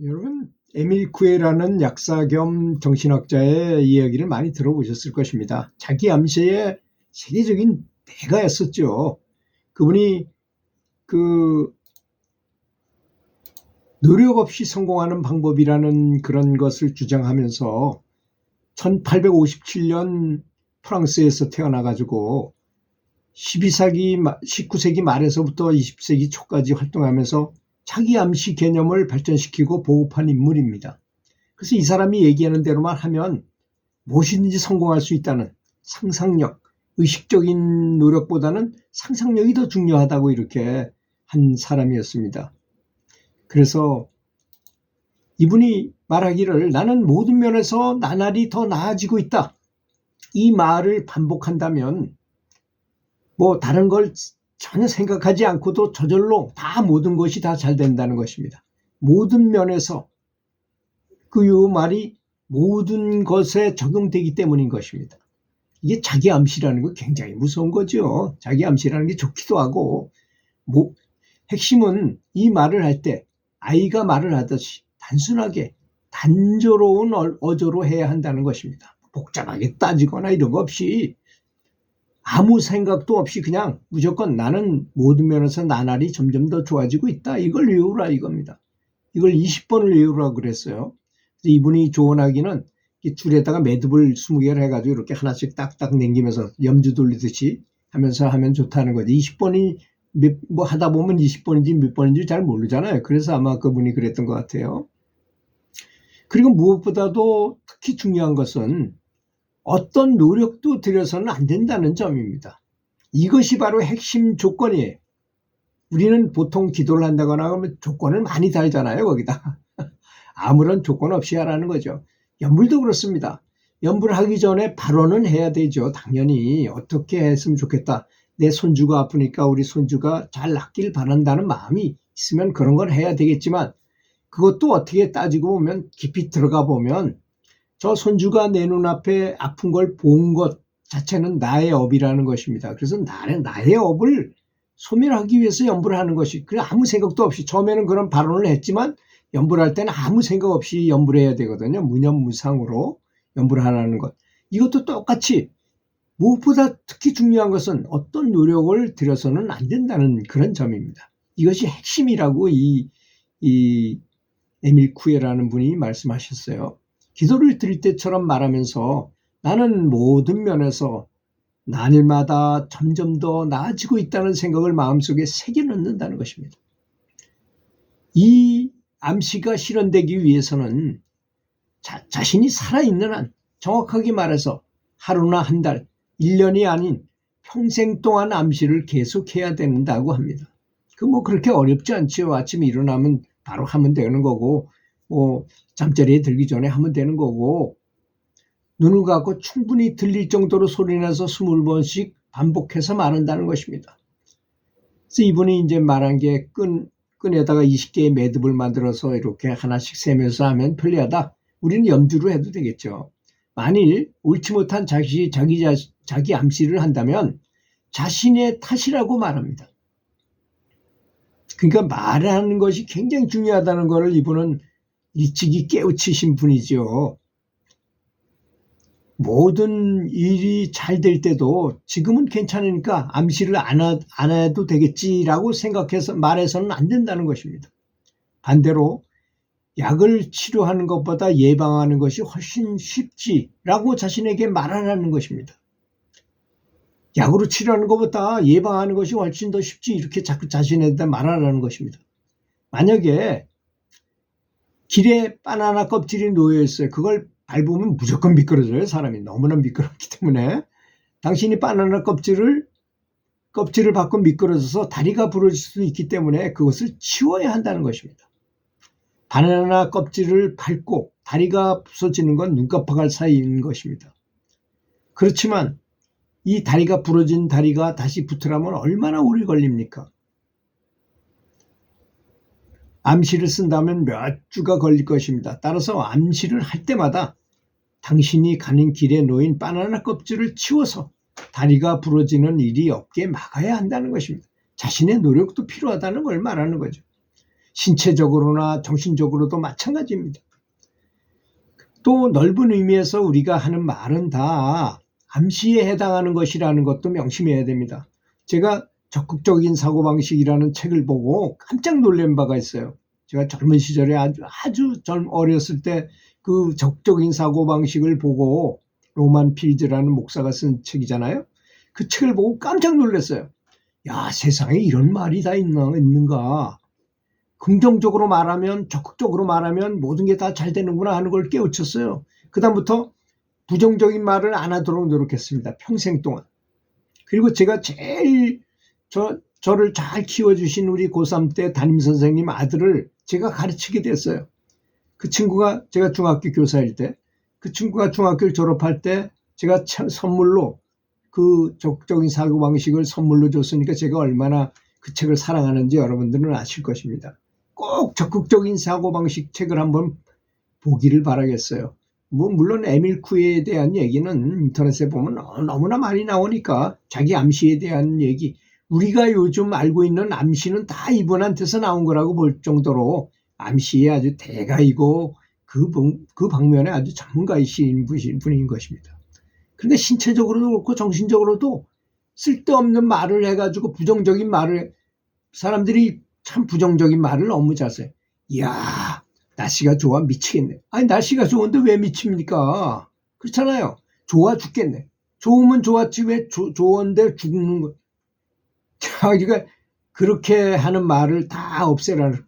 여러분, 에밀 쿠에라는 약사 겸 정신학자의 이야기를 많이 들어보셨을 것입니다. 자기 암시의 세계적인 대가였었죠. 그분이 그 노력 없이 성공하는 방법이라는 그런 것을 주장하면서 1857년 프랑스에서 태어나가지고 19세기 말에서부터 20세기 초까지 활동하면서 자기 암시 개념을 발전시키고 보급한 인물입니다. 그래서 이 사람이 얘기하는 대로만 하면 무엇이든지 성공할 수 있다는 상상력, 의식적인 노력보다는 상상력이 더 중요하다고 이렇게 한 사람이었습니다. 그래서 이분이 말하기를 나는 모든 면에서 나날이 더 나아지고 있다. 이 말을 반복한다면 뭐 다른 걸 전혀 생각하지 않고도 저절로 다 모든 것이 다 잘 된다는 것입니다. 모든 면에서 그 말이 모든 것에 적용되기 때문인 것입니다. 이게 자기 암시라는 거 굉장히 무서운 거죠. 자기 암시라는 게 좋기도 하고 핵심은 이 말을 할 때 아이가 말을 하듯이 단순하게 단조로운 어조로 해야 한다는 것입니다. 복잡하게 따지거나 이런 거 없이 아무 생각도 없이 그냥 무조건 나는 모든 면에서 나날이 점점 더 좋아지고 있다. 이걸 외우라 이겁니다. 이걸 20번을 외우라고 그랬어요. 이분이 조언하기는 줄에다가 매듭을 20개를 해가지고 이렇게 하나씩 딱딱 남기면서 염주 돌리듯이 하면서 하면 좋다는 거지. 20번이 뭐 하다 보면 20번인지 몇 번인지 잘 모르잖아요. 그래서 아마 그분이 그랬던 것 같아요. 그리고 무엇보다도 특히 중요한 것은 어떤 노력도 들여서는 안 된다는 점입니다. 이것이 바로 핵심 조건이에요. 우리는 보통 기도를 한다거나 하면 조건을 많이 달잖아요, 거기다. 아무런 조건 없이 하라는 거죠. 연불도 그렇습니다. 연불을 하기 전에 발언은 해야 되죠. 당연히 어떻게 했으면 좋겠다. 내 손주가 아프니까 우리 손주가 잘 낫길 바란다는 마음이 있으면 그런 걸 해야 되겠지만 그것도 어떻게 따지고 보면 깊이 들어가 보면 저 손주가 내 눈앞에 아픈 걸 본 것 자체는 나의 업이라는 것입니다. 그래서 나의 업을 소멸하기 위해서 연불을 하는 것이 그래 아무 생각도 없이 처음에는 그런 발언을 했지만 연불할 때는 아무 생각 없이 연불해야 되거든요. 무념무상으로 연불하라는 것. 이것도 똑같이 무엇보다 특히 중요한 것은 어떤 노력을 들여서는 안 된다는 그런 점입니다. 이것이 핵심이라고 이 에밀 쿠에라는 분이 말씀하셨어요. 기도를 드릴 때처럼 말하면서 나는 모든 면에서 날마다 점점 더 나아지고 있다는 생각을 마음속에 새겨넣는다는 것입니다. 이 암시가 실현되기 위해서는 자신이 살아있는 한 정확하게 말해서 하루나 한 달, 1년이 아닌 평생 동안 암시를 계속해야 된다고 합니다. 뭐 그렇게 어렵지 않죠. 아침에 일어나면 바로 하면 되는 거고 잠자리에 들기 전에 하면 되는 거고 눈을 감고 충분히 들릴 정도로 소리내서 20번씩 반복해서 말한다는 것입니다. 그래서 이분이 이제 말한 게 끈에다가 20개의 매듭을 만들어서 이렇게 하나씩 세면서 하면 편리하다. 우리는 염주로 해도 되겠죠. 만일 옳지 못한 자기 암시를 한다면 자신의 탓이라고 말합니다. 그러니까 말하는 것이 굉장히 중요하다는 것을 이분은 일찍이 깨우치신 분이죠. 모든 일이 잘 될 때도 지금은 괜찮으니까 암시를 안 해도 되겠지라고 생각해서 말해서는 안 된다는 것입니다. 반대로 약을 치료하는 것보다 예방하는 것이 훨씬 쉽지라고 자신에게 말하라는 것입니다. 약으로 치료하는 것보다 예방하는 것이 훨씬 더 쉽지 이렇게 자꾸 자신에게 말하라는 것입니다. 만약에 길에 바나나 껍질이 놓여 있어요. 그걸 밟으면 무조건 미끄러져요. 사람이 너무나 미끄럽기 때문에 당신이 바나나 껍질을 받고 미끄러져서 다리가 부러질 수도 있기 때문에 그것을 치워야 한다는 것입니다. 바나나 껍질을 밟고 다리가 부서지는 건 눈깜빡할 사이인 것입니다. 그렇지만 이 다리가 부러진 다리가 다시 붙으려면 얼마나 오래 걸립니까? 암시를 쓴다면 몇 주가 걸릴 것입니다. 따라서 암시를 할 때마다 당신이 가는 길에 놓인 바나나 껍질을 치워서 다리가 부러지는 일이 없게 막아야 한다는 것입니다. 자신의 노력도 필요하다는 걸 말하는 거죠. 신체적으로나 정신적으로도 마찬가지입니다. 또 넓은 의미에서 우리가 하는 말은 다 암시에 해당하는 것이라는 것도 명심해야 됩니다. 제가 적극적인 사고방식이라는 책을 보고 깜짝 놀란 바가 있어요. 제가 젊은 시절에 아주 어렸을 때 그 적극적인 사고방식을 보고 로만 필즈라는 목사가 쓴 책이잖아요. 그 책을 보고 깜짝 놀랐어요. 야, 세상에 이런 말이 다 있는가. 긍정적으로 말하면, 적극적으로 말하면 모든 게 다 잘 되는구나 하는 걸 깨우쳤어요. 그다음부터 부정적인 말을 안 하도록 노력했습니다. 평생 동안. 그리고 제가 제일 저를 잘 키워주신 우리 고3 때 담임선생님 아들을 제가 가르치게 됐어요. 그 친구가, 제가 중학교 교사일 때, 그 친구가 중학교를 졸업할 때 제가 선물로 그 적극적인 사고방식을 선물로 줬으니까 제가 얼마나 그 책을 사랑하는지 여러분들은 아실 것입니다. 꼭 적극적인 사고방식 책을 한번 보기를 바라겠어요. 물론 에밀 쿠에 대한 얘기는 인터넷에 보면 너무나 많이 나오니까 자기 암시에 대한 얘기, 우리가 요즘 알고 있는 암시는 다 이분한테서 나온 거라고 볼 정도로 암시에 아주 대가이고 그 방면에 아주 전문가이신 분인 것입니다. 그런데 신체적으로도 그렇고 정신적으로도 쓸데없는 말을 해가지고 부정적인 말을, 사람들이 참 부정적인 말을 너무 잘 써요. 이야, 날씨가 좋아 미치겠네. 아니, 날씨가 좋은데 왜 미칩니까? 그렇잖아요. 좋아 죽겠네. 좋으면 좋았지 왜 좋은데 죽는 거. 자기가 그렇게 하는 말을 다 없애라는,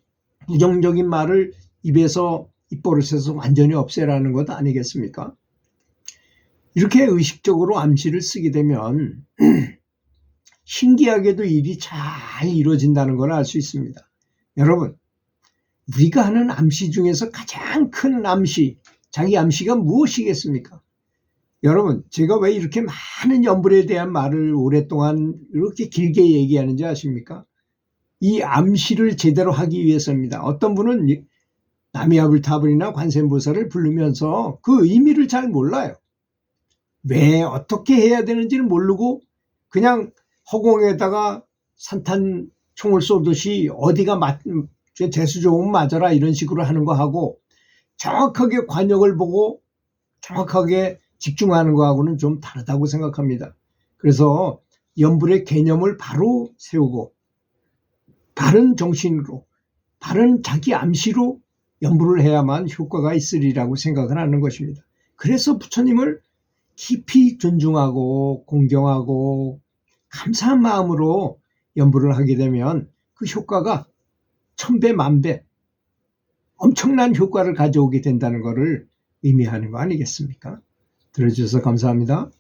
부정적인 말을 입에서 입버릇에서 완전히 없애라는 것 아니겠습니까? 이렇게 의식적으로 암시를 쓰게 되면 신기하게도 일이 잘 이루어진다는 걸 알 수 있습니다. 여러분, 우리가 하는 암시 중에서 가장 큰 암시, 자기 암시가 무엇이겠습니까? 여러분, 제가 왜 이렇게 많은 연불에 대한 말을 오랫동안 이렇게 길게 얘기하는지 아십니까? 이 암시를 제대로 하기 위해서입니다. 어떤 분은 나미아불타불이나 관세음보살을 부르면서 그 의미를 잘 몰라요. 왜 어떻게 해야 되는지를 모르고 그냥 허공에다가 산탄총을 쏘듯이 어디가 재수 좋으면 맞아라 이런 식으로 하는 거 하고, 정확하게 관역을 보고 정확하게 집중하는 거하고는 좀 다르다고 생각합니다. 그래서 연불의 개념을 바로 세우고 바른 정신으로, 바른 자기 암시로 연불을 해야만 효과가 있으리라고 생각을 하는 것입니다. 그래서 부처님을 깊이 존중하고 공경하고 감사한 마음으로 연불을 하게 되면 그 효과가 1000배, 10,000배 엄청난 효과를 가져오게 된다는 것을 의미하는 거 아니겠습니까? 들어주셔서 감사합니다.